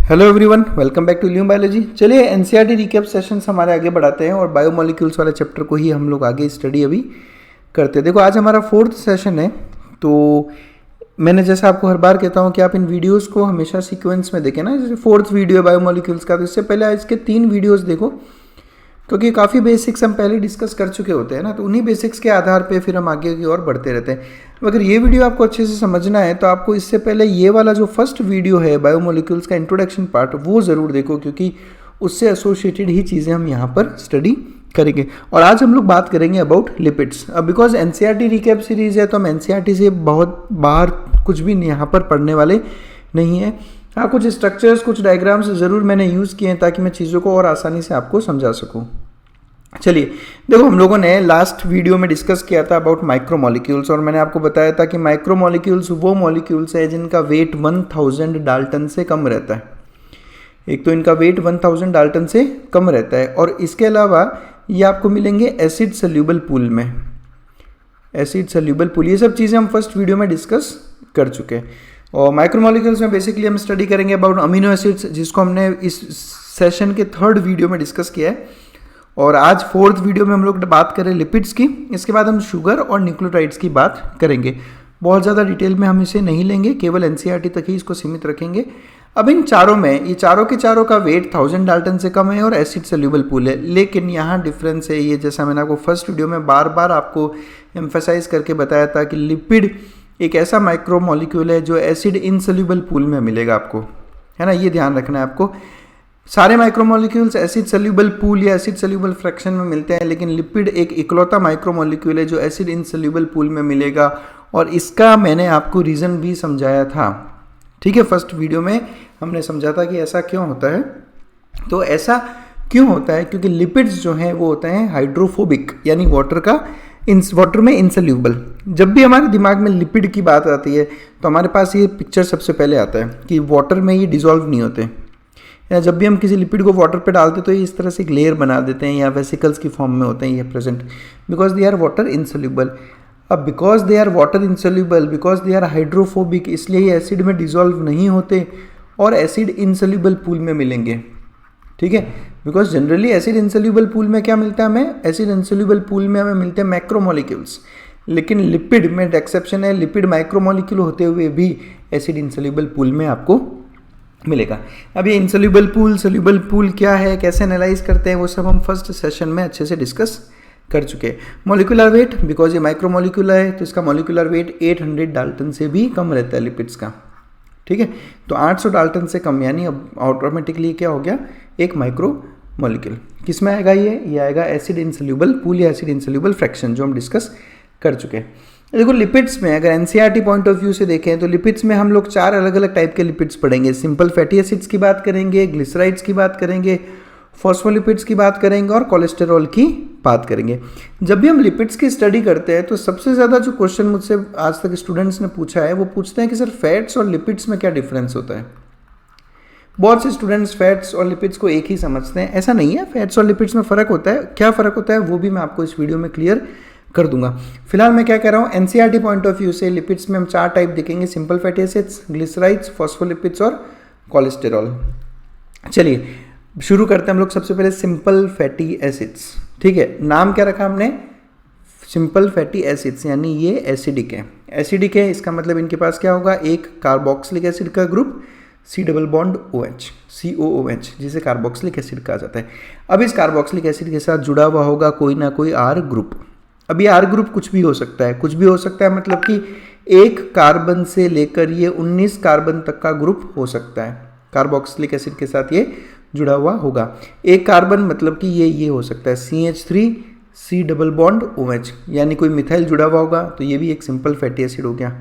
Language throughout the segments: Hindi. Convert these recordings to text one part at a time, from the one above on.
Hello everyone, welcome back to Lume biology. चलिए एनसीईआरटी रिकैप सेशंस हमारे आगे बढ़ाते हैं और बायोमोलिक्यूल्स वाले चैप्टर को ही हम लोग आगे स्टडी अभी करते हैं। देखो आज हमारा 4th सेशन है। तो मैंने जैसा आपको हर बार कहता हूँ कि आप इन वीडियोस को हमेशा सीक्वेंस में देखें ना। जैसे 4th वीडियो है बायोमोलिक्यूल्स का, तो इससे पहले इसके 3 वीडियोज़ देखो, क्योंकि काफ़ी बेसिक्स हम पहले डिस्कस कर चुके होते हैं ना। तो उन्हीं बेसिक्स के आधार पे फिर हम आगे की ओर बढ़ते रहते हैं। अगर ये वीडियो आपको अच्छे से समझना है तो आपको इससे पहले ये वाला जो फर्स्ट वीडियो है बायोमोलिक्यूल्स का इंट्रोडक्शन पार्ट, वो ज़रूर देखो, क्योंकि उससे एसोसिएटेड ही चीज़ें हम यहाँ पर स्टडी करेंगे। और आज हम लोग बात करेंगे अबाउट लिपिड्स। अब बिकॉज एनसीईआरटी रिकैप सीरीज़ है तो हम एनसीईआरटी से बहुत बाहर कुछ भी यहाँ पर पढ़ने वाले नहीं है। हाँ, कुछ स्ट्रक्चर्स, कुछ डायग्राम्स ज़रूर मैंने यूज़ किए हैं ताकि मैं चीज़ों को और आसानी से आपको समझा सकूँ। चलिए देखो, हम लोगों ने लास्ट वीडियो में डिस्कस किया था अबाउट माइक्रोमोलिक्यूल्स, और मैंने आपको बताया था कि माइक्रोमोलिक्यूल्स वो मॉलिक्यूल्स है जिनका वेट 1000 डाल्टन से कम रहता है। एक तो इनका वेट 1000 डाल्टन से कम रहता है, और इसके अलावा ये आपको मिलेंगे एसिड सोल्यूबल पूल में। एसिड सोल्यूबल पूल, ये सब चीज़ें हम फर्स्ट वीडियो में डिस्कस कर चुके हैं। और माइक्रोमोलिक्यूल्स में बेसिकली हम स्टडी करेंगे अबाउट अमीनो एसिड्स, जिसको हमने इस सेशन के 3rd वीडियो में डिस्कस किया है। और आज 4th वीडियो में हम लोग बात करें लिपिड्स की। इसके बाद हम शुगर और न्यूक्लियोटाइड्स की बात करेंगे। बहुत ज़्यादा डिटेल में हम इसे नहीं लेंगे, केवल एनसीईआरटी तक ही इसको सीमित रखेंगे। अब इन चारों में, ये चारों के चारों का वेट 1000 डाल्टन से कम है और एसिड सोल्यूबल पूल है। लेकिन यहाँ डिफरेंस है, ये जैसा मैंने आपको फर्स्ट वीडियो में बार बार आपको एम्फेसाइज करके बताया था कि लिपिड एक ऐसा माइक्रोमोलिक्यूल है जो एसिड इनसोल्यूबल पूल में मिलेगा आपको, है ना। ये ध्यान रखना है आपको। सारे माइक्रोमोलिक्यूल्स एसिड सोल्यूबल पूल या एसिड सोल्यूबल फ्रैक्शन में मिलते हैं, लेकिन लिपिड एक इकलौता माइक्रोमोलिक्यूल है जो एसिड इनसोल्यूबल पूल में मिलेगा। और इसका मैंने आपको रीज़न भी समझाया था, ठीक है। फर्स्ट वीडियो में हमने समझा था कि ऐसा क्यों होता है। तो ऐसा क्यों होता है, क्योंकि लिपिड्स जो हैं वो होते हैं हाइड्रोफोबिक, यानी वाटर में इंसोल्यूबल। जब भी हमारे दिमाग में लिपिड की बात आती है तो हमारे पास ये पिक्चर सबसे पहले आता है कि वाटर में ये डिजॉल्व नहीं होते, या जब भी हम किसी लिपिड को वाटर पे डालते तो ये इस तरह से एक लेयर बना देते हैं या वेसिकल्स की फॉर्म में होते हैं ये present, because they are water insoluble. अब because they are water insoluble, because they are hydrophobic, इसलिए ये एसिड में डिजॉल्व नहीं होते और एसिड इंसोल्यूबल पूल में मिलेंगे, ठीक है। Because generally acid insoluble pool में क्या मिलता है हमें, एसिड इंसोल्यूबल पूल में हमें मिलते हैं मैक्रोमोलिक्यूल्स। लेकिन लिपिड में एक्सेप्शन है, लिपिड माइक्रोमोलिक्यूल होते हुए भी एसिड इंसोल्यूबल पूल में आपको मिलेगा। अब ये इंसोल्यूबल पूल, सोल्यूबल पूल क्या है, कैसे एनालाइज करते हैं, वो सब हम फर्स्ट सेशन में अच्छे से डिस्कस कर चुके हैं। मोलिकुलर वेट, बिकॉज ये माइक्रोमोलिक्यूल है तो इसका मोलिकुलर वेट 800 डाल्टन से भी कम रहता है लिपिड्स का, ठीक है। तो 800 डाल्टन से कम, यानी अब ऑटोमेटिकली क्या हो गया, एक माइक्रोमोलिक्यूल। किस में आएगा ये आएगा एसिड इनसोल्यूबल पूल या एसिड इनसोल्यूबल फ्रैक्शन, जो हम डिस्कस कर चुके हैं। देखो लिपिड्स में अगर एनसीईआरटी पॉइंट ऑफ व्यू से देखें तो लिपिड्स में हम लोग 4 अलग अलग टाइप के लिपिड्स पढ़ेंगे। सिंपल फैटी एसिड्स की बात करेंगे, ग्लिसराइड्स की बात करेंगे, फॉस्फोलिपिड्स की बात करेंगे और कोलेस्टेरॉल की बात करेंगे। जब भी हम लिपिड्स की स्टडी करते हैं तो सबसे ज़्यादा जो क्वेश्चन मुझसे आज तक स्टूडेंट्स ने पूछा है वो पूछते हैं कि सर फैट्स और लिपिड्स में क्या डिफरेंस होता है। बहुत से स्टूडेंट्स फैट्स और लिपिड्स को एक ही समझते हैं, ऐसा नहीं है। फैट्स और लिपिड्स में फ़र्क होता है। क्या फ़र्क होता है वो भी मैं आपको इस वीडियो में क्लियर कर दूंगा। फिलहाल मैं क्या कह रहा हूँ, एनसीईआरटी पॉइंट ऑफ व्यू से लिपिड्स में हम 4 टाइप देखेंगे, simple fatty acids, glycerides, phospholipids और कोलेस्टेरॉल। चलिए शुरू करते हैं हम लोग सबसे पहले सिंपल फैटी एसिड्स, ठीक है। नाम क्या रखा हमने, सिंपल फैटी एसिड्स, यानी ये एसिडिक है। एसिडिक है इसका मतलब इनके पास क्या होगा, एक कार्बोक्सिलिक एसिड का group C double bond OH, COOH, जिसे कार्बोक्सिलिक एसिड कहा जाता है। अब इस कार्बोक्सिलिक एसिड के साथ जुड़ा हुआ होगा कोई ना कोई R ग्रुप। अब ये R ग्रुप कुछ भी हो सकता है, कुछ भी हो सकता है मतलब कि एक कार्बन से लेकर ये 19 कार्बन तक का ग्रुप हो सकता है। कार्बोक्सिलिक एसिड के साथ ये जुड़ा हुआ होगा। एक कार्बन मतलब कि ये हो सकता है CH3 C double bond OH, यानी कोई मिथाइल जुड़ा हुआ होगा तो ये भी एक सिंपल फैटी एसिड हो गया।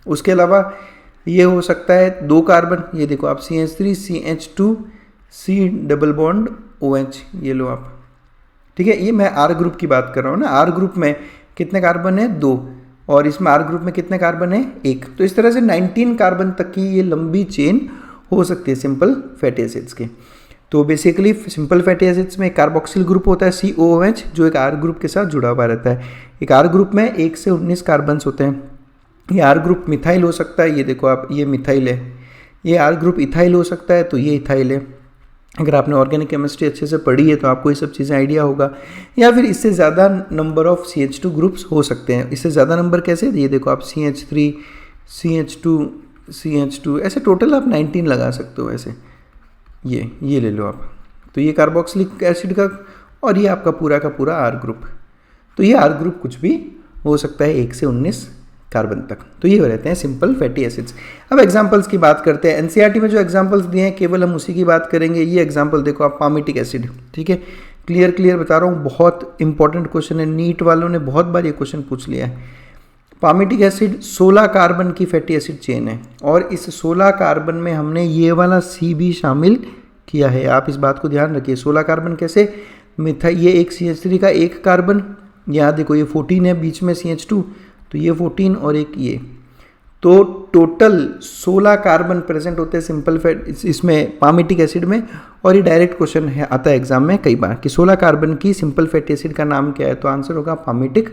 उसके अलावा ये हो सकता है 2 कार्बन, ये देखो आप CH3 CH2 C double bond OH, ये लो आप, ठीक है। ये मैं R ग्रुप की बात कर रहा हूँ ना। R ग्रुप में कितने कार्बन है, 2, और इसमें R ग्रुप में कितने कार्बन है, 1। तो इस तरह से 19 कार्बन तक की ये लंबी चेन हो सकती है सिंपल फैटी एसिड्स की। तो बेसिकली सिंपल फैटी एसिड्स में एक कार्बोक्सिल ग्रुप होता है COOH, जो एक R ग्रुप के साथ जुड़ा हुआ रहता है। एक R ग्रुप में 1 से 19 कार्बन्स होते हैं। ये R ग्रुप मिथाइल हो सकता है, ये देखो आप, ये मिथाइल है, ये R ग्रुप इथाइल हो सकता है, तो ये इथाइल है। अगर आपने ऑर्गेनिक केमिस्ट्री अच्छे से पढ़ी है तो आपको ये सब चीज़ें आइडिया होगा। या फिर इससे ज़्यादा नंबर ऑफ CH2 ग्रुप्स हो सकते हैं। इससे ज़्यादा नंबर कैसे, ये देखो आप CH3 CH2 CH2 ऐसे टोटल आप 19 लगा सकते हो ऐसे। ये ले लो आप, तो ये कार्बोक्सिलिक एसिड का, और ये आपका पूरा का पूरा R ग्रुप। तो ये R ग्रुप कुछ भी हो सकता है 1 से 19 कार्बन तक। तो ये रहते हैं सिंपल फैटी एसिड्स। अब एग्जांपल्स की बात करते हैं। एनसीईआरटी में जो एग्जांपल्स दिए हैं केवल हम उसी की बात करेंगे। ये एग्जांपल देखो आप, पामिटिक एसिड, ठीक है, क्लियर बता रहा हूँ, बहुत इंपॉर्टेंट क्वेश्चन है, नीट वालों ने बहुत बार ये क्वेश्चन पूछ लिया है। पामिटिक एसिड 16 कार्बन की फैटी एसिड चेन है, और इस 16 कार्बन में हमने ये वाला C भी शामिल किया है। आप इस बात को ध्यान रखिए। 16 कार्बन कैसे, मिथाइल, ये एक CH3 का एक कार्बन, यहाँ देखो ये 14 है, बीच में CH2, तो ये 14 और एक ये, तो टोटल 16 कार्बन प्रेजेंट होते हैं सिंपल फैट इसमें पामिटिक एसिड में। और ये डायरेक्ट क्वेश्चन है, आता है एग्जाम में कई बार कि 16 कार्बन की सिंपल फैटी एसिड का नाम क्या है, तो आंसर होगा पामिटिक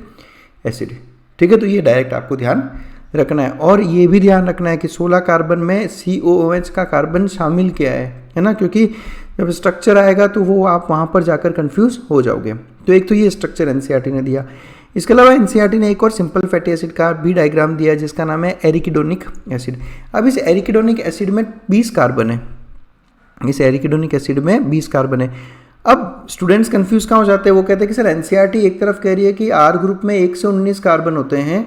एसिड, ठीक है। तो ये डायरेक्ट आपको ध्यान रखना है। और ये भी ध्यान रखना है कि 16 कार्बन में COOH का कार्बन शामिल किया है ना, क्योंकि जब स्ट्रक्चर आएगा तो वो आप वहाँ पर जाकर कंफ्यूज हो जाओगे। तो एक तो ये स्ट्रक्चर एनसीईआरटी ने दिया। इसके अलावा एनसीईआरटी ने एक और सिंपल फैटी एसिड का भी डायग्राम दिया जिसका नाम है एरिकिडोनिक एसिड। अब इस एरिकिडोनिक एसिड में 20 कार्बन है, इस एरिकिडोनिक एसिड में 20 कार्बन है। अब स्टूडेंट्स कंफ्यूज कहाँ हो जाते हैं, वो कहते हैं कि सर एनसीईआरटी एक तरफ कह रही है कि R ग्रुप में 1 से 19 कार्बन होते हैं,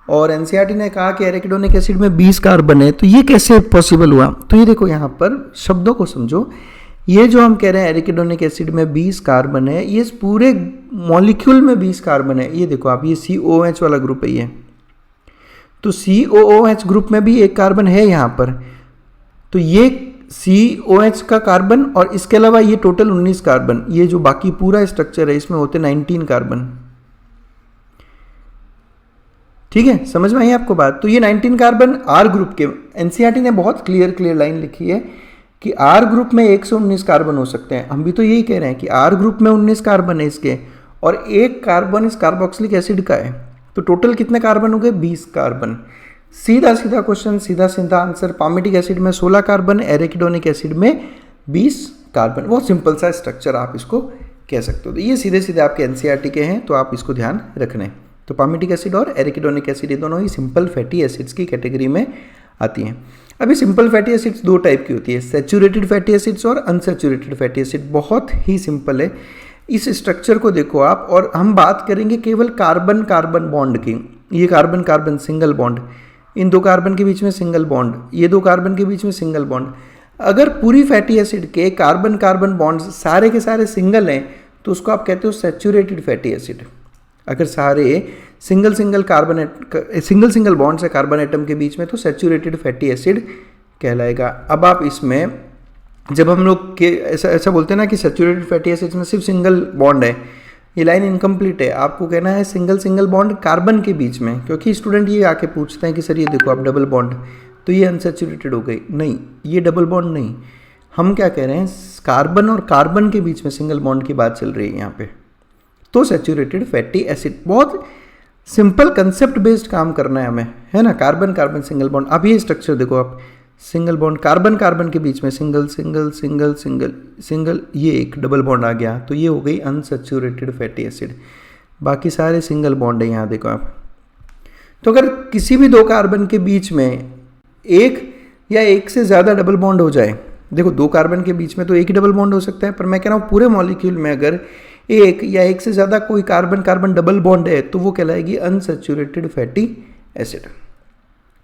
और एनसीईआरटी ने कहा कि एरिकिडोनिक एसिड में 20 कार्बन है, तो ये कैसे पॉसिबल हुआ। तो ये देखो यहाँ पर शब्दों को समझो। ये जो हम कह रहे हैं एरिकिडोनिक एसिड में 20 कार्बन है, ये इस पूरे मॉलिक्यूल में 20 कार्बन है। ये देखो आप, ये COOH वाला ग्रुप है ये, तो COOH ग्रुप में भी एक कार्बन है यहाँ पर, तो ये COH का कार्बन, और इसके अलावा ये टोटल 19 कार्बन, ये जो बाकी पूरा स्ट्रक्चर है इसमें होते 19 कार्बन, ठीक है। समझ में आई आपको बात। तो ये 19 कार्बन R ग्रुप के, एनसीईआरटी ने बहुत क्लियर लाइन लिखी है कि R ग्रुप में 1 से 19 कार्बन हो सकते हैं। हम भी तो यही कह रहे हैं कि R ग्रुप में 19 कार्बन है इसके, और एक कार्बन इस कार्बोक्सिलिक एसिड का है, तो टोटल कितने कार्बन हो गए, 20 कार्बन। सीधा क्वेश्चन, सीधा आंसर। पामिटिक एसिड में 16 कार्बन, एरिकिडोनिक एसिड में 20 कार्बन। बहुत सिंपल सा स्ट्रक्चर आप इसको कह सकते हो। तो ये सीधे आपके एनसीईआरटी के हैं, तो आप इसको ध्यान रखना है। तो पामिटिक एसिड और एरिकिडोनिक एसिड ये दोनों ही सिंपल फैटी एसिड्स की कैटेगरी में आती हैं। अभी सिंपल फैटी एसिड्स दो टाइप की होती है, सैचुरेटेड फैटी एसिड्स और अनसैचुरेटेड फैटी एसिड। बहुत ही सिंपल है। इस स्ट्रक्चर को देखो आप, और हम बात करेंगे केवल कार्बन कार्बन बॉन्ड की। ये कार्बन कार्बन सिंगल बॉन्ड, इन दो कार्बन के बीच में सिंगल बॉन्ड, ये दो कार्बन के बीच में सिंगल बॉन्ड। अगर पूरी फैटी एसिड के कार्बन कार्बन बॉन्ड्स सारे के सारे सिंगल हैं तो उसको आप कहते हो सैचुरेटेड फैटी एसिड। अगर सारे सिंगल बॉन्ड्स है कार्बन एटम के बीच में तो सैचुरेटेड फैटी एसिड कहलाएगा। अब आप इसमें जब हम लोग के ऐसा बोलते हैं ना कि सैचुरेटेड फैटी एसिड्स में सिर्फ सिंगल बॉन्ड है, ये लाइन इनकम्प्लीट है। आपको कहना है सिंगल बॉन्ड कार्बन के बीच में, क्योंकि स्टूडेंट ये आके पूछते हैं कि सर ये देखो आप डबल बॉन्ड, तो ये अनसैचुरेटेड हो गई। नहीं, ये डबल बॉन्ड नहीं, हम क्या कह रहे हैं, कार्बन और कार्बन के बीच में सिंगल बॉन्ड की बात चल रही है यहाँ पे, तो सैचुरेटेड फैटी एसिड। बहुत सिंपल कंसेप्ट बेस्ड काम करना है हमें, है ना। Carbon carbon single bond. अब ये स्ट्रक्चर देखो आप, सिंगल बॉन्ड कार्बन कार्बन के बीच में single single single single single, ये एक डबल बॉन्ड आ गया, तो ये हो गई अनसैचुरेटेड फैटी एसिड। बाकी सारे सिंगल बॉन्ड है यहाँ देखो आप। तो अगर किसी भी दो कार्बन के बीच में एक या एक से ज़्यादा डबल बॉन्ड हो जाए, देखो दो कार्बन के बीच में तो एक ही डबल बॉन्ड हो सकता है, पर मैं कह रहा हूँ पूरे मॉलिक्यूल में अगर एक या एक से ज़्यादा कोई कार्बन कार्बन डबल बॉन्ड है तो वो कहलाएगी अनसैचुरेटेड फैटी एसिड।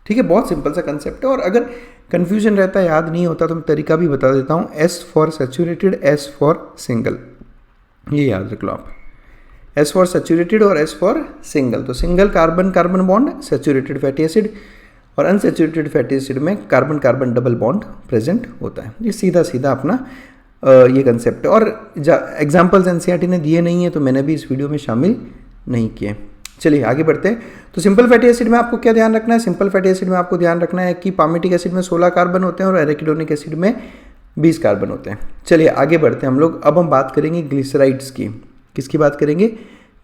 ठीक है, बहुत सिंपल सा कंसेप्ट है। और अगर कन्फ्यूजन रहता है, याद नहीं होता, तो मैं तरीका भी बता देता हूँ। S for saturated, S for single, ये याद रख लो आप। S फॉर सैचुरेटेड और S फॉर सिंगल। तो single carbon carbon bond saturated fatty acid, और अनसैचुरेटेड फैटी एसिड में carbon carbon double bond present होता है। ये सीधा अपना ये कंसेप्ट है। और एग्जाम्पल्स एनसीईआरटी ने दिए नहीं है तो मैंने भी इस वीडियो में शामिल नहीं किए। चलिए आगे बढ़ते हैं। तो सिंपल फैटी एसिड में आपको क्या ध्यान रखना है, सिंपल फैटी एसिड में आपको ध्यान रखना है कि पामिटिक एसिड में 16 कार्बन होते हैं और एरिकिडोनिक एसिड में 20 कार्बन होते हैं। चलिए आगे बढ़ते हैं हम लोग। अब हम बात करेंगे ग्लिसराइड्स की। किसकी बात करेंगे,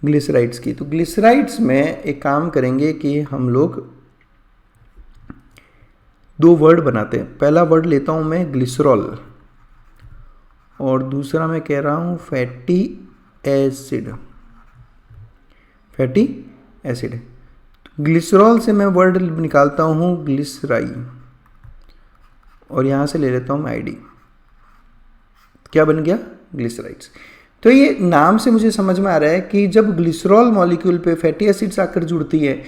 ग्लिसराइड्स की। तो ग्लिसराइड्स में एक काम करेंगे कि हम लोग दो वर्ड बनाते हैं। पहला वर्ड लेता हूँ मैं ग्लिसरॉल और दूसरा मैं कह रहा हूँ fatty acid. Fatty acid, glycerol से मैं वर्ड निकालता हूँ ग्लिसराई और यहाँ से ले लेता हूँ मैं आईडी। क्या बन गया? ग्लिसराइड्स। तो ये नाम से मुझे समझ में आ रहा है कि जब ग्लिसरॉल मॉलिक्यूल पे फैटी एसिड्स आकर जुड़ती है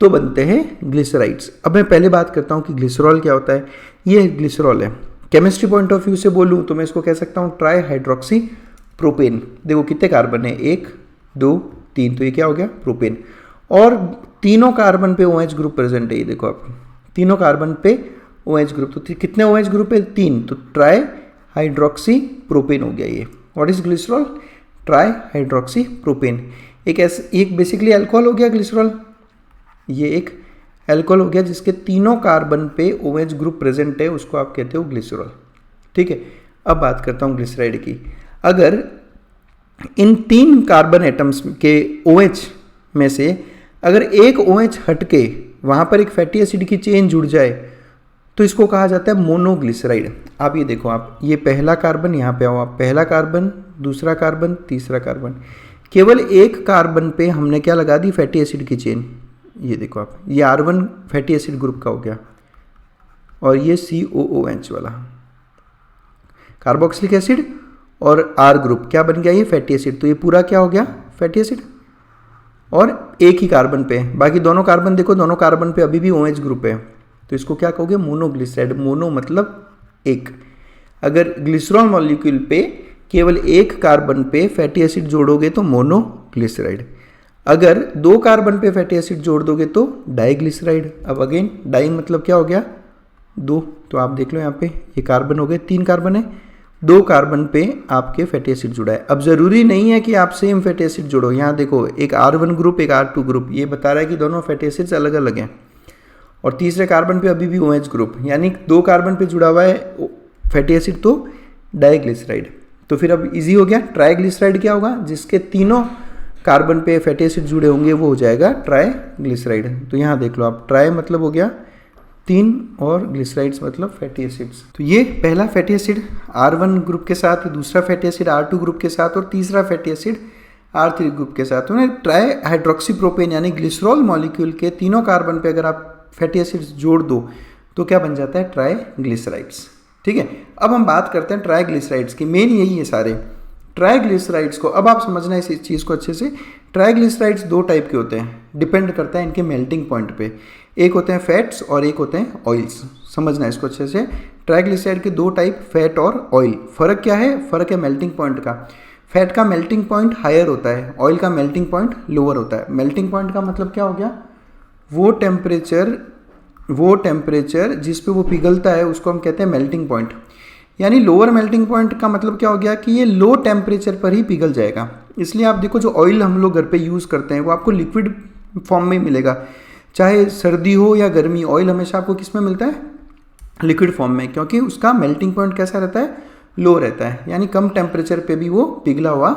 तो बनते हैं ग्लिसराइड्स। अब मैं पहले बात करता हूँ कि ग्लिसरॉल क्या होता है। ये ग्लिसरॉल है। केमिस्ट्री पॉइंट ऑफ व्यू से बोलूँ तो मैं इसको कह सकता हूँ ट्राई हाइड्रोक्सी प्रोपेन। देखो कितने कार्बन है, 1 2 3, तो ये क्या हो गया? प्रोपेन। और तीनों कार्बन पे OH ग्रुप प्रेजेंट है। ये देखो आप, तीनों कार्बन पे OH ग्रुप। तो कितने OH ग्रुप है? 3, तो ट्राई हाइड्रोक्सी प्रोपेन हो गया ये। What is glycerol? Try hydroxy propane. एक बेसिकली अल्कोहल हो गया ग्लिसरॉल। ये एक अल्कोहल हो गया जिसके तीनों कार्बन पे OH ग्रुप प्रेजेंट है, उसको आप कहते हो ग्लिसरॉल। ठीक है, अब बात करता हूँ ग्लिसराइड की। अगर इन 3 कार्बन एटम्स के OH में से अगर एक OH हट के वहाँ पर एक फैटी एसिड की चेन जुड़ जाए तो इसको कहा जाता है मोनोग्लिसराइड। आप ये देखो, आप ये पहला कार्बन यहाँ पे आओ, आप पहला कार्बन, दूसरा कार्बन, तीसरा कार्बन, केवल एक कार्बन पे हमने क्या लगा दी? फैटी एसिड की चेन। ये देखो आप, ये R1 फैटी एसिड ग्रुप का हो गया और ये COOH वाला कार्बोक्सिलिक एसिड और R ग्रुप क्या बन गया? ये फैटी एसिड। तो ये पूरा क्या हो गया? Fatty acid. और एक ही कार्बन पे, बाकी दोनों कार्बन देखो, दोनों कार्बन पे अभी भी OH ग्रुप है, तो इसको क्या कहोगे? मोनोग्लिसराइड। मोनो मतलब एक। अगर ग्लिसरॉल मॉलिक्यूल पे केवल एक कार्बन पे फैटी एसिड जोड़ोगे तो मोनोग्लिसराइड। अगर 2 कार्बन पे फैटी एसिड जोड़ दोगे तो डाइग्लिसराइड। अब अगेन डाई मतलब क्या हो गया? 2। तो आप देख लो यहाँ पे ये कार्बन हो गए, 3 कार्बन है, 2 कार्बन पे आपके फैटी एसिड जुड़ा है। अब जरूरी नहीं है कि आप सेम फैटी एसिड जोड़ो। यहाँ देखो एक R1 ग्रुप, एक R2 ग्रुप, ये बता रहा है कि दोनों फैटी एसिड्स अलग अलग हैं। और तीसरे कार्बन पे अभी भी OH ग्रुप, यानी 2 कार्बन पे जुड़ा हुआ है फैटी एसिड, तो डाइग्लिसराइड। तो फिर अब इजी हो गया। ट्राइग्लिसराइड क्या होगा? जिसके तीनों कार्बन पे फैटी एसिड जुड़े होंगे वो हो जाएगा ट्राइग्लिसराइड। तो यहाँ देख लो आप, ट्राई मतलब हो गया 3 और ग्लिसराइड्स मतलब फैटी एसिड्स। तो ये पहला फैटी एसिड R1 ग्रुप के साथ, दूसरा फैटी एसिड R2 ग्रुप के साथ और तीसरा फैटी एसिड R3 ग्रुप के साथ। उन्हें ट्राई हाइड्रोक्सी प्रोपेन यानी ग्लिसरॉल मॉलिक्यूल के तीनों कार्बन पे अगर आप फैटी एसिड्स जोड़ दो तो क्या बन जाता है? ट्राइग्लिसराइड्स। ठीक है, अब हम बात करते हैं ट्राइग्लिसराइड्स की। मेन यही है सारे ट्राइग्लिसराइड्स को। अब आप समझना इस चीज़ को अच्छे से। ट्राइग्लिसराइड्स 2 टाइप के होते हैं, डिपेंड करता है इनके मेल्टिंग पॉइंट पे। एक होते हैं फैट्स और एक होते हैं ऑयल्स। समझना इसको अच्छे से। ट्राइग्लिसराइड के 2 टाइप, फैट और ऑयल। फ़र्क क्या है? फ़र्क है मेल्टिंग पॉइंट का। फैट का मेल्टिंग पॉइंट हायर होता है, ऑयल का मेल्टिंग पॉइंट लोअर होता है। मेल्टिंग पॉइंट का मतलब क्या हो गया? वो टेम्परेचर जिस पे वो पिघलता है उसको हम कहते हैं मेल्टिंग पॉइंट। यानी लोअर मेल्टिंग पॉइंट का मतलब क्या हो गया कि ये लो टेम्परेचर पर ही पिघल जाएगा। इसलिए आप देखो जो ऑयल हम लोग घर पे यूज़ करते हैं वो आपको लिक्विड फॉर्म में मिलेगा, चाहे सर्दी हो या गर्मी। ऑयल हमेशा आपको किस में मिलता है? लिक्विड फॉर्म में, क्योंकि उसका मेल्टिंग पॉइंट कैसा रहता है? लो रहता है, यानी कम टेम्परेचर पे भी वो पिघला हुआ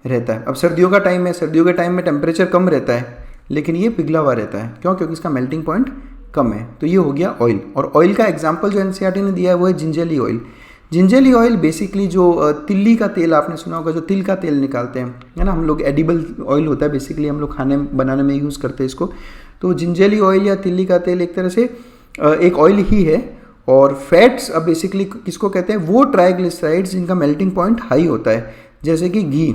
रहता है। अब सर्दियों का टाइम है, सर्दियों के टाइम में टेम्परेचर कम रहता है लेकिन ये पिघला हुआ रहता है। क्यों? क्योंकि इसका मेल्टिंग पॉइंट कम है। तो ये हो गया ऑयल। और ऑयल का एग्जाम्पल जो NCERT ने दिया है वो है gingerly oil. Gingerly oil basically जो तिल्ली का तेल आपने सुना होगा, जो तिल का तेल निकालते हैं, है ना, हम लोग एडिबल ऑयल होता है बेसिकली, हम लोग खाने बनाने में यूज़ करते हैं इसको। तो जिंजरली ऑयल या तिल्ली का तेल एक तरह से एक ऑयल ही है। और फैट्स अब बेसिकली किसको कहते हैं? वो ट्राइग्लिसराइड्स जिनका मेल्टिंग पॉइंट हाई होता है, जैसे कि घी,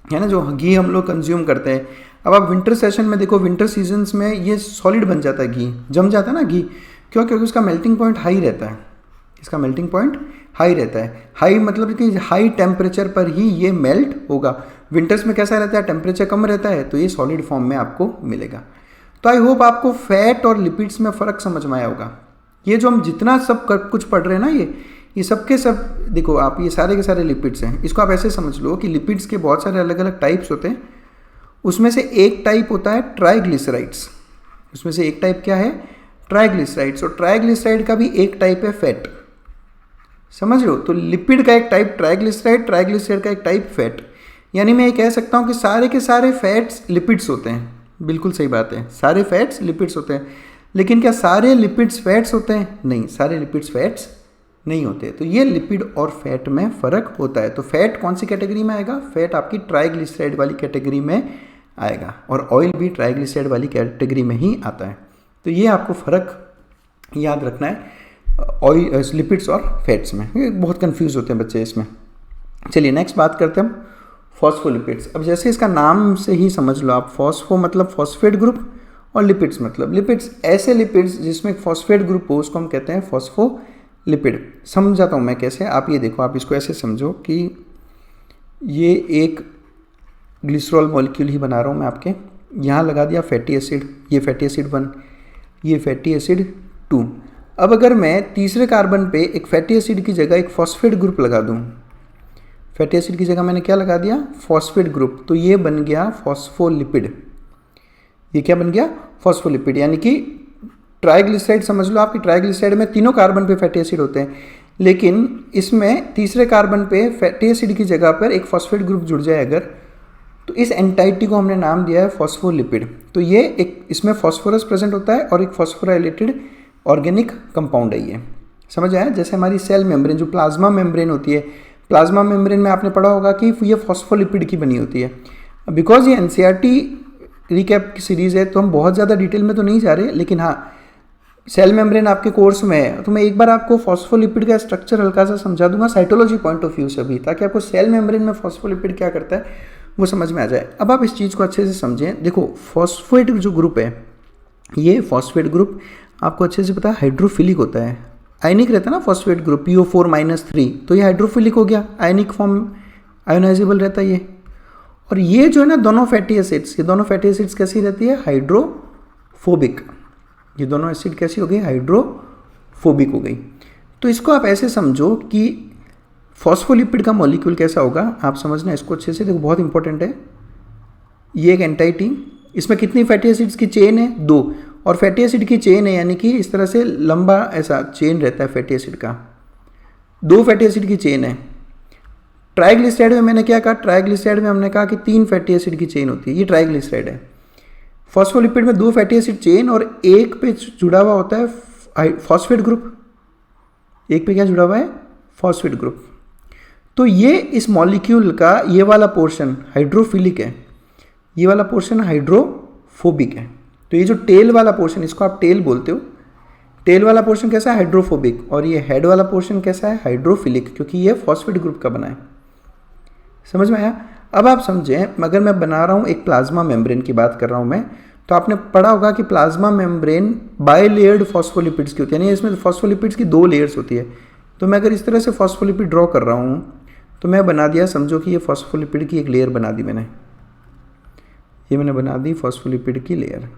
है ना, जो घी हम लोग कंज्यूम करते हैं। अब आप विंटर सेशन में देखो, विंटर सीजन्स में ये सॉलिड बन जाता है, घी जम जाता है ना घी। क्यों? क्योंकि उसका मेल्टिंग पॉइंट हाई रहता है। इसका मेल्टिंग पॉइंट हाई रहता है। हाई मतलब कि हाई टेम्परेचर पर ही ये मेल्ट होगा। विंटर्स में कैसा रहता है? टेम्परेचर कम रहता है, तो ये सॉलिड फॉर्म में आपको मिलेगा। तो आई होप आपको फैट और लिपिड्स में फ़र्क समझ में आया होगा। ये जो हम जितना सब कुछ पढ़ रहे हैं ना, ये सब के सब देखो आप, ये सारे के सारे लिपिड्स हैं। इसको आप ऐसे समझ लो कि लिपिड्स के बहुत सारे अलग अलग टाइप्स होते हैं। उसमें से एक टाइप होता है ट्राइग्लिसराइड्स। उसमें से एक टाइप क्या है? ट्राइग्लिसराइड्स। और ट्राइग्लिसराइड का भी एक टाइप है फैट। समझ लो, तो लिपिड का एक टाइप ट्राइग्लिसराइड, ट्राइग्लिसराइड का एक टाइप फैट। यानी मैं ये कह सकता हूँ कि सारे के सारे फैट्स लिपिड्स होते हैं। बिल्कुल सही बात है, सारे फैट्स लिपिड्स होते हैं। लेकिन क्या सारे लिपिड्स फैट्स होते हैं? नहीं, सारे लिपिड्स फैट्स नहीं होते। तो ये लिपिड और फैट में फ़र्क होता है। तो फैट कौन सी कैटेगरी में आएगा? फैट आपकी ट्राइग्लिसराइड वाली कैटेगरी में आएगा, और ऑयल भी ट्राइग्लिसराइड वाली कैटेगरी में ही आता है। तो ये आपको फ़र्क याद रखना है ऑयल, लिपिड्स और फैट्स में। ये बहुत कंफ्यूज होते हैं बच्चे इसमें। चलिए नेक्स्ट बात करते हैं हम फॉस्फोलिपिड्स। अब जैसे इसका नाम से ही समझ लो आप, फॉस्फो मतलब फॉस्फेट ग्रुप और लिपिड्स मतलब लिपिड्स। ऐसे लिपिड्स जिसमें फॉस्फेट ग्रुप हो उसको हम कहते हैं फॉस्फोलिपिड। समझाता हूँ मैं कैसे। आप ये देखो, आप इसको ऐसे समझो कि ये एक ग्लिसरॉल मॉलिक्यूल ही बना रहा हूँ मैं आपके। यहाँ लगा दिया फैटी एसिड, ये फैटी एसिड 1, ये फैटी एसिड 2। अब अगर मैं तीसरे कार्बन पे एक फैटी एसिड की जगह एक फॉस्फेट ग्रुप लगा दूँ, फैटी एसिड की जगह मैंने क्या लगा दिया? फॉस्फेट ग्रुप, तो ये बन गया फॉस्फोलिपिड। ये क्या बन गया? फॉस्फोलिपिड। यानी कि ट्राइग्लिसराइड समझ लो आपकी, ट्राइग्लिसराइड में तीनों कार्बन पे फैटी एसिड होते हैं, लेकिन इसमें तीसरे कार्बन पे फैटी एसिड की जगह पर एक फॉस्फेट ग्रुप जुड़ जाए अगर, तो इस एंटाइटी को हमने नाम दिया है फॉस्फोलिपिड। तो ये एक, इसमें फॉस्फोरस प्रेजेंट होता है और एक फॉस्फोराइलेटेड ऑर्गेनिक कंपाउंड है ये। समझ आया? जैसे हमारी सेल मेम्ब्रेन जो प्लाज्मा मेम्ब्रेन होती है, प्लाज्मा मेम्ब्रेन में आपने पढ़ा होगा कि ये फॉस्फोलिपिड की बनी होती है। बिकॉज ये एनसीईआरटी रिकैप की सीरीज़ है तो हम बहुत ज़्यादा डिटेल में तो नहीं जा रहे, लेकिन हाँ सेल मेम्ब्रेन आपके कोर्स में है तो मैं एक बार आपको फॉस्फोलिपिड का स्ट्रक्चर हल्का सा समझा दूंगा साइटोलॉजी पॉइंट ऑफ व्यू से भी, ताकि आपको सेल मेम्ब्रेन में फॉस्फोलिपिड क्या करता है वो समझ में आ जाए। अब आप इस चीज़ को अच्छे से समझें। देखो फॉस्फेट जो ग्रुप है, ये फॉस्फेट ग्रुप आपको अच्छे से पता है हाइड्रोफिलिक होता है। आयनिक रहता है ना फॉस्फेट ग्रुप, PO4-3, तो ये हाइड्रोफिलिक हो गया, आयनिक फॉर्म, आयोनाइजेबल रहता है ये। और ये जो है ना दोनों फैटी एसिड्स, ये दोनों फैटी एसिड्स कैसी रहती है? हाइड्रोफोबिक। ये दोनों एसिड कैसी हो गई? हाइड्रोफोबिक हो गई। तो इसको आप ऐसे समझो कि फॉस्फोलिपिड का मॉलिक्यूल कैसा होगा, आप समझना इसको अच्छे से। देखो बहुत इंपॉर्टेंट है। ये एक एंटाइटी, इसमें कितनी फैटी एसिड्स की चेन है? 2, और फैटी एसिड की चेन है, यानी कि इस तरह से लंबा ऐसा चेन रहता है फैटी एसिड का। 2 फैटी एसिड की चेन है। ट्राइग्लिसराइड में मैंने क्या कहा? ट्राइग्लिसराइड में हमने कहा कि 3 फैटी एसिड की चेन होती है, ये ट्राइग्लिसराइड है। फॉस्फोलिपिड में 2 फैटी एसिड चेन और एक पे जुड़ा हुआ होता है फॉस्फेट ग्रुप। एक पे क्या जुड़ा हुआ है? Phosphate group. तो ये इस मॉलिक्यूल का ये वाला पोर्शन हाइड्रोफिलिक है, ये वाला पोर्शन हाइड्रोफोबिक है। तो ये जो टेल वाला पोर्शन, इसको आप टेल बोलते हो, टेल वाला पोर्शन कैसा है? हाइड्रोफोबिक। और ये हेड वाला पोर्शन कैसा है? हाइड्रोफिलिक, क्योंकि ये फॉस्फेट ग्रुप का बना है। समझ में आया? अब आप समझें, अगर मैं बना रहा हूँ एक प्लाज्मा मेम्ब्रेन की बात कर रहा हूँ मैं, तो आपने पढ़ा होगा कि प्लाज्मा मेम्ब्रेन बाइलेयर्ड फॉस्फोलिपिड्स की होती है, यानी इसमें फॉस्फोलिपिड्स की 2 लेयर्स होती है। तो मैं अगर इस तरह से फॉस्फोलिपिड ड्रॉ कर रहा हूँ तो मैं बना दिया, समझो कि ये फॉस्फोलिपिड की एक लेयर बना दी मैंने, ये मैंने बना दी फॉस्फोलिपिड की लेयर।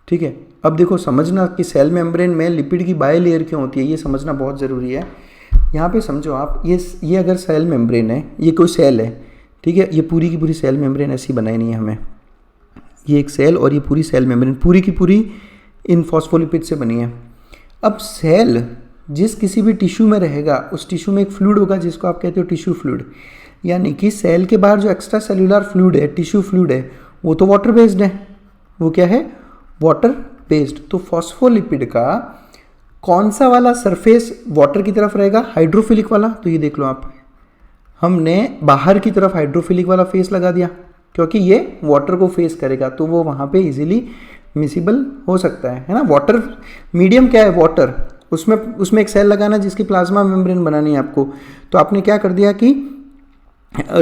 ठीक है, अब देखो समझना कि सेल मेम्ब्रेन में लिपिड की बाय लेयर क्यों होती है, ये समझना बहुत ज़रूरी है। यहाँ पे समझो आप, ये अगर सेल मेम्ब्रेन है, ये कोई सेल है, ठीक है, ये पूरी की पूरी सेल मेम्ब्रेन ऐसी बनाई नहीं है हमें, ये एक सेल और ये पूरी सेल मेम्ब्रेन पूरी की पूरी इन फॉस्फोलिपिड से बनी है। अब सेल जिस किसी भी टिश्यू में रहेगा, उस टिश्यू में एक फ्लूइड होगा जिसको आप कहते हो टिश्यू फ्लूइड, यानी कि सेल के बाहर जो एक्स्ट्रा सेल्यूलर फ्लूइड है, टिश्यू फ्लूइड है, वो तो वाटर बेस्ड है। वो क्या है? Water based. तो फॉस्फोलिपिड का कौन सा वाला सरफेस वाटर की तरफ रहेगा? हाइड्रोफिलिक वाला। तो ये देख लो आप, हमने बाहर की तरफ हाइड्रोफिलिक वाला फेस लगा दिया क्योंकि ये वाटर को फेस करेगा, तो वो वहाँ पे इजीली मिसिबल हो सकता है ना। वाटर मीडियम क्या है? वाटर। उसमें एक सेल लगाना जिसकी प्लाज्मा मेम्ब्रेन बनानी है आपको, तो आपने क्या कर दिया कि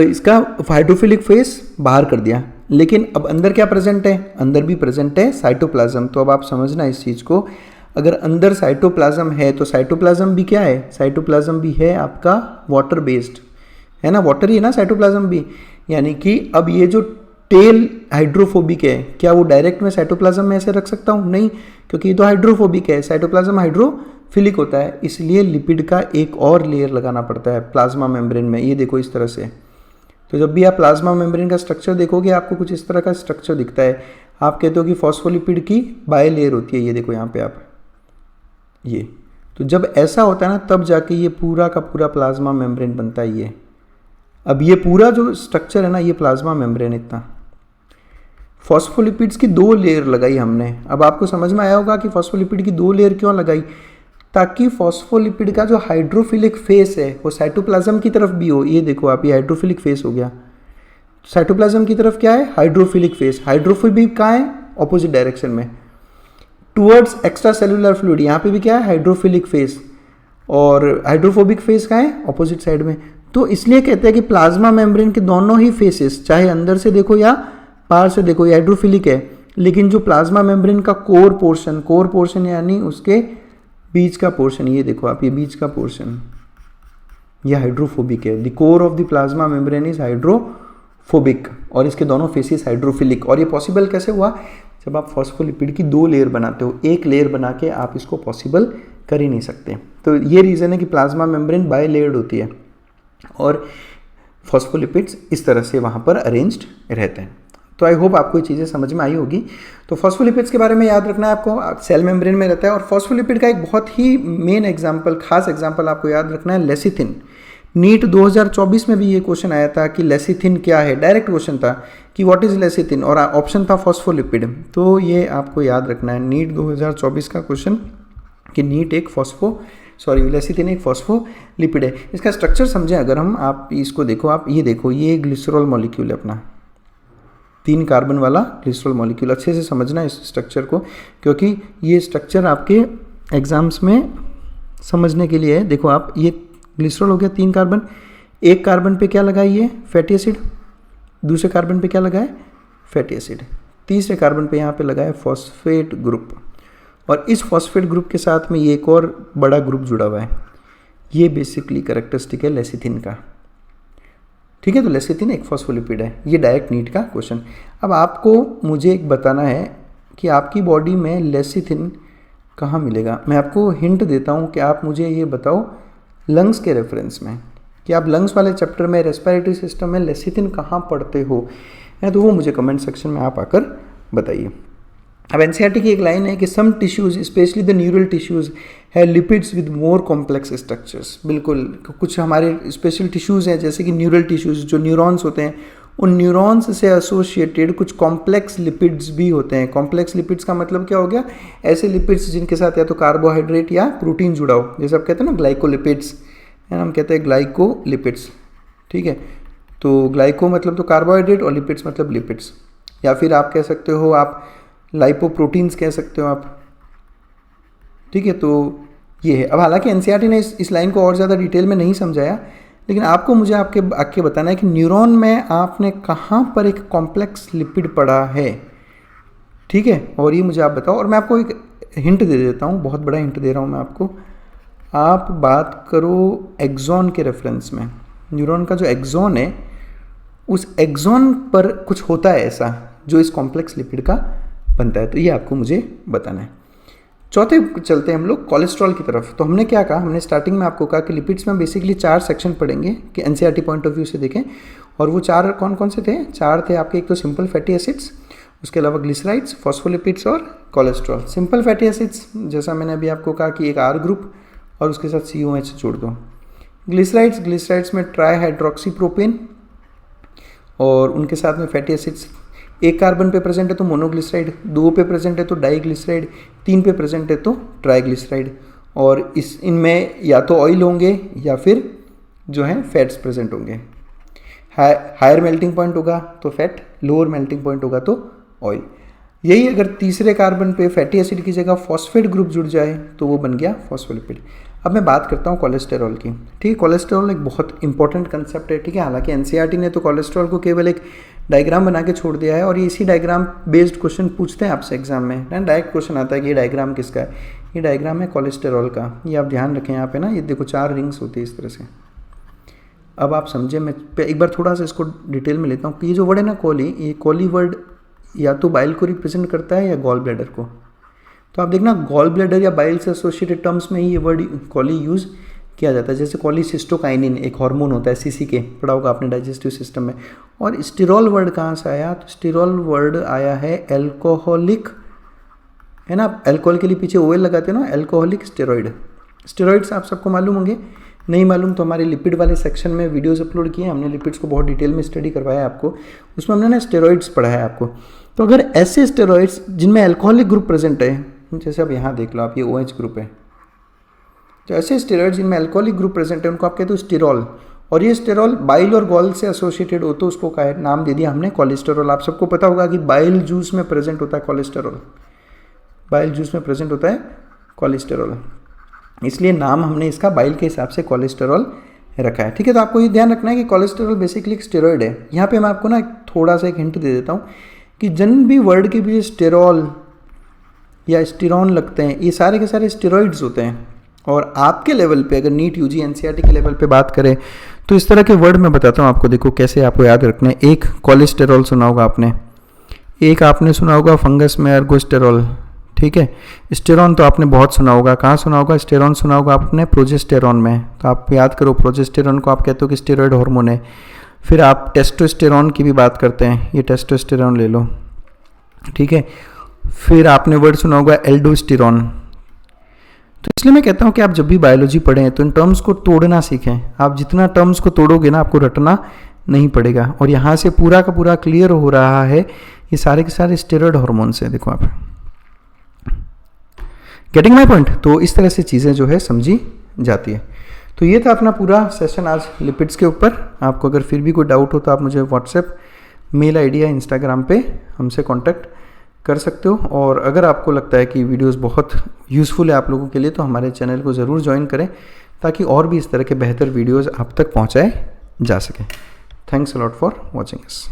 इसका हाइड्रोफिलिक फेस बाहर कर दिया, लेकिन अब अंदर क्या प्रेजेंट है? अंदर भी प्रेजेंट है साइटोप्लाज्म। तो अब आप समझना इस चीज़ को, अगर अंदर साइटोप्लाज्म है तो साइटोप्लाज्म भी क्या है? साइटोप्लाज्म भी है आपका वाटर बेस्ड, है ना, वाटर ही है ना साइटोप्लाज्म भी। यानी कि अब ये जो टेल हाइड्रोफोबिक है, क्या वो डायरेक्ट में साइटोप्लाज्म में ऐसे रख सकता हूँ? नहीं, क्योंकि ये तो हाइड्रोफोबिक है, साइटोप्लाज्म हाइड्रोफिलिक होता है, इसलिए लिपिड का एक और लेयर लगाना पड़ता है प्लाज्मा मेम्ब्रेन में। ये देखो इस तरह से। तो जब भी आप प्लाज्मा मेम्ब्रेन का स्ट्रक्चर देखोगे आपको कुछ इस तरह का स्ट्रक्चर दिखता है। आप कहते हो कि फॉस्फोलिपिड की बाय लेयर होती है, ये देखो यहाँ पे आप, ये तो जब ऐसा होता है ना तब जाके ये पूरा का पूरा प्लाज्मा मेम्ब्रेन बनता है। ये अब ये पूरा जो स्ट्रक्चर है ना, ये प्लाज्मा मेम्ब्रेन इतना। फॉस्फोलिपिड्स की 2 लेयर लगाई हमने। अब आपको समझ में आया होगा कि फॉस्फोलिपिड की 2 लेयर क्यों लगाई, ताकि फॉस्फोलिपिड का जो हाइड्रोफिलिक फेस है वो साइटोप्लाज्म की तरफ भी हो। ये देखो आप, ये हाइड्रोफिलिक फेस हो गया, साइटोप्लाज्म की तरफ क्या है, हाइड्रोफिलिक फेस। हाइड्रोफोबिक कहाँ है, ऑपोजिट डायरेक्शन में, टुवर्ड्स एक्स्ट्रा सेलुलर फ्लूइड। यहाँ पे भी क्या है, हाइड्रोफिलिक फेस, और हाइड्रोफोबिक फेस कहाँ है, ऑपोजिट साइड में। तो इसलिए कहते हैं कि प्लाज्मा मेम्ब्रेन के दोनों ही फेसेस, चाहे अंदर से देखो या बाहर से देखो, ये हाइड्रोफिलिक है, लेकिन जो प्लाज्मा मेम्ब्रेन का कोर पोर्शन यानी उसके बीच का पोर्शन, ये देखो आप, ये बीच का पोर्शन, ये हाइड्रोफोबिक है। The core of the plasma membrane is hydrophobic, और इसके दोनों फेसेस हाइड्रोफिलिक। और ये पॉसिबल कैसे हुआ, जब आप फॉस्फोलिपिड की 2 लेयर बनाते हो, एक लेयर बना के आप इसको पॉसिबल कर ही नहीं सकते। तो ये रीज़न है कि प्लाज्मा मेम्ब्रेन बाय लेयर्ड होती है और फॉस्फोलिपिड्स इस तरह से वहाँ पर अरेंज्ड रहते हैं। तो आई होप आपको ये चीज़ें समझ में आई होगी। तो फॉस्फोलिपिड्स के बारे में याद रखना है आपको, सेल मेम्ब्रेन में रहता है। और फॉस्फोलिपिड का एक बहुत ही मेन एग्जाम्पल, खास एग्जाम्पल आपको याद रखना है, लेसिथिन। नीट 2024 में भी ये क्वेश्चन आया था कि लेसिथिन क्या है, डायरेक्ट क्वेश्चन था कि व्हाट इज लेसिथिन, और ऑप्शन था फॉस्फोलिपिड। तो ये आपको याद रखना है, नीट 2024 का क्वेश्चन कि लेसिथिन एक फॉस्फोलिपिड है। इसका स्ट्रक्चर समझें अगर हम, आप इसको देखो, आप ये देखो, ये ग्लिसरॉल मॉलिक्यूल है अपना, 3 कार्बन वाला ग्लिसरॉल मॉलिक्यूल। अच्छे से समझना इस स्ट्रक्चर को, क्योंकि ये स्ट्रक्चर आपके एग्जाम्स में समझने के लिए है। देखो आप, ये ग्लिसरॉल हो गया 3 कार्बन, एक कार्बन पे क्या लगाई है, फैटी एसिड, दूसरे कार्बन पे क्या लगाए, फैटी एसिड, तीसरे कार्बन पे यहाँ पे लगाया फॉस्फेट ग्रुप, और इस फॉस्फेट ग्रुप के साथ में ये एक और बड़ा ग्रुप जुड़ा हुआ है। ये बेसिकली कैरेक्टरिस्टिक है लेसिथिन का, ठीक है। तो लेसिथिन एक फॉस्फोलिपिड है, ये डायरेक्ट नीट का क्वेश्चन। अब आपको मुझे एक बताना है कि आपकी बॉडी में लेसिथिन कहाँ मिलेगा। मैं आपको हिंट देता हूँ कि आप मुझे ये बताओ लंग्स के रेफरेंस में, कि आप लंग्स वाले चैप्टर में रेस्पिरेटरी सिस्टम में लेसिथिन कहाँ पढ़ते हो, है तो वो मुझे कमेंट सेक्शन में आप आकर बताइए। अब एनसीईआरटी की एक लाइन है कि some tissues specially the neural tissues है lipids with more complex structures. बिल्कुल, कुछ हमारे स्पेशल टिश्यूज हैं जैसे कि न्यूरल टिश्यूज, जो न्यूरॉन्स होते हैं, उन न्यूरॉन्स से एसोसिएटेड कुछ कॉम्प्लेक्स लिपिड्स भी होते हैं। कॉम्प्लेक्स लिपिड्स का मतलब क्या हो गया, ऐसे लिपिड्स जिनके साथ या तो कार्बोहाइड्रेट या प्रोटीन जुड़ा हो, जैसे आप कहते हैं ना ग्लाइकोलिपिड्स, है ना, हम कहते हैं ग्लाइकोलिपिड्स, ठीक है। तो ग्लाइको मतलब तो कार्बोहाइड्रेट और लिपिड्स मतलब लिपिड्स, या फिर आप कह सकते हो, आप लाइपोप्रोटीन्स कह सकते हो आप, ठीक है। तो ये है। अब हालांकि एनसीईआरटी ने इस लाइन को और ज़्यादा डिटेल में नहीं समझाया, लेकिन आपको मुझे आके बताना है कि न्यूरॉन में आपने कहाँ पर एक कॉम्प्लेक्स लिपिड पढ़ा है, ठीक है, और ये मुझे आप बताओ। और मैं आपको एक हिंट दे देता हूँ, बहुत बड़ा हिंट दे रहा हूँ मैं आपको। आप बात करो एक्सॉन के रेफरेंस में, न्यूरॉन का जो एक्सॉन है, उस एक्सॉन पर कुछ होता है ऐसा जो इस कॉम्प्लेक्स लिपिड का बनता है। तो ये आपको मुझे बताना है। चौथे चलते हैं हम लोग कोलेस्ट्रॉल की तरफ। तो हमने क्या कहा, हमने स्टार्टिंग में आपको कहा कि लिपिड्स में बेसिकली 4 सेक्शन पढ़ेंगे कि एनसीईआरटी पॉइंट ऑफ व्यू से देखें, और वो 4 कौन कौन से थे, 4 थे आपके। एक तो सिंपल फैटी एसिड्स, उसके अलावा ग्लिसराइड्स, फॉस्फोलिपिड्स और कोलेस्ट्रॉल। सिंपल फैटी एसिड्स जैसा मैंने अभी आपको कहा कि एक R ग्रुप और उसके साथ COH जोड़ दो। ग्लिसराइड्स में ट्राईहाइड्रोक्सीप्रोपेन और उनके साथ में फैटी एसिड्स, एक कार्बन पे प्रेजेंट है तो मोनोग्लिसराइड, 2 पे प्रेजेंट है तो डाईग्लिसराइड, 3 पे प्रेजेंट है तो ट्राईग्लिसराइड। और इनमें या तो ऑयल होंगे या फिर जो है फैट्स प्रेजेंट होंगे। हायर मेल्टिंग पॉइंट होगा तो फैट, लोअर मेल्टिंग पॉइंट होगा तो ऑयल। यही अगर तीसरे कार्बन पे फैटी एसिड की जगह फॉस्फेट ग्रुप जुड़ जाए तो वो बन गया फॉस्फोलिपिड। अब मैं बात करता हूँ कोलेस्टेरॉल की, ठीक है। कोलेस्टेरॉल एक बहुत इंपॉर्टेंट कंसेप्ट है, ठीक है। हालांकि एनसीईआरटी ने तो कोलेस्ट्रॉल को केवल एक डायग्राम बना के छोड़ दिया है, और ये इसी डायग्राम बेस्ड क्वेश्चन पूछते हैं आपसे एग्जाम में ना। डायरेक्ट क्वेश्चन आता है कि ये डायग्राम किसका है, ये डायग्राम है कोलेस्टेरॉल का। ये आप ध्यान रखें यहाँ पे ना, ये देखो 4 रिंग्स होती है इस तरह से। अब आप समझे, मैं एक बार थोड़ा सा इसको डिटेल में लेता हूँ कि ये जो वर्ड है ना कोली, ये कोली वर्ड या तो बाइल को रिप्रेजेंट करता है या गॉल ब्लैडर को। तो आप देखना गॉल ब्लैडर या बाइल से एसोसिएटेड टर्म्स में ही ये वर्ड कोली यूज़ किया जाता है। जैसे कोलिसिस्टोकाइनिन एक हार्मोन होता है, CCK पढ़ा होगा आपने डाइजेस्टिव सिस्टम में। और स्टिरॉल वर्ड कहाँ से आया, तो स्टिरॉल वर्ड आया है एल्कोहलिक, है ना। अल्कोहल के लिए पीछे OL लगाते हो ना, एल्कोहलिक स्टेरॉइड, स्टेरॉइड्स आप सबको मालूम होंगे, नहीं मालूम तो हमारे लिपिड वाले सेक्शन में वीडियोस अपलोड किए, हमने लिपिड्स को बहुत डिटेल में स्टडी करवाया है आपको, उसमें हमने ना स्टेरॉइड्स पढ़ा है आपको। तो अगर ऐसे स्टेरॉइड्स जिनमें अल्कोहलिक ग्रुप प्रेजेंट है, जैसे अब यहाँ देख लो आप, ये OH ग्रुप है, तो ऐसे स्टेरॉइड्स जिनमें अल्कोहलिक ग्रुप प्रेजेंट है उनको आप कहते हो स्टेरॉल, और ये स्टेरॉल बाइल और गॉल से एसोसिएटेड हो तो उसको का नाम दे दिया हमने कोलेस्टेरॉल। आप सबको पता होगा कि बाइल जूस में प्रेजेंट होता है कोलेस्टेरॉल, बाइल जूस में प्रेजेंट होता है कोलेस्टेरॉल, इसलिए नाम हमने इसका बाइल के हिसाब से कोलेस्टेरॉल रखा है। ठीक है, तो आपको ये ध्यान रखना है कि कोलेस्टेरॉल बेसिकली एक स्टेरॉइड है। यहाँ पे मैं आपको ना थोड़ा सा एक हिंट दे देता हूँ कि जिन भी वर्ड के भी स्टेरॉल या स्टीरॉन लगते हैं, ये सारे के सारे स्टेरॉइड्स होते हैं। और आपके लेवल पे अगर नीट यूजी एनसीईआरटी के लेवल पे बात करें तो इस तरह के वर्ड मैं बताता हूँ आपको, देखो कैसे आपको याद रखना है। एक कोलेस्टेरॉल सुना होगा आपने, एक आपने सुना होगा फंगस में एर्गोस्टेरॉल, ठीक है। स्टेरॉन तो आपने बहुत सुना होगा, कहाँ सुना होगा? स्टेरॉन सुना होगा आपने प्रोजेस्टेरॉन में, तो आप याद करो प्रोजेस्टेरॉन को आप कहते हो कि स्टेरॉइड हार्मोन है। फिर आप टेस्टोस्टेरॉन की भी बात करते हैं, ये टेस्टोस्टेरॉन ले लो, ठीक है। फिर आपने वर्ड सुना होगा एल्डोस्टेरॉन। तो इसलिए मैं कहता हूँ कि आप जब भी बायोलॉजी पढ़ें तो इन टर्म्स को तोड़ना सीखें। आप जितना टर्म्स को तोड़ोगे ना आपको रटना नहीं पड़ेगा। और यहाँ से पूरा का पूरा क्लियर हो रहा है ये सारे के सारे स्टेरॉइड हार्मोन्स हैं, देखो आप, गेटिंग माई पॉइंट। तो इस तरह से चीज़ें जो है समझी जाती है। तो ये था अपना पूरा सेशन आज लिपिड्स के ऊपर। आपको अगर फिर भी कोई डाउट हो तो आप मुझे व्हाट्सएप, मेल आईडी या इंस्टाग्राम पे हमसे कांटेक्ट कर सकते हो। और अगर आपको लगता है कि वीडियोस बहुत यूज़फुल है आप लोगों के लिए तो हमारे चैनल को ज़रूर ज्वाइन करें ताकि और भी इस तरह के बेहतर वीडियोज़ आप तक पहुँचाए जा सकें। Thanks a lot for watching us.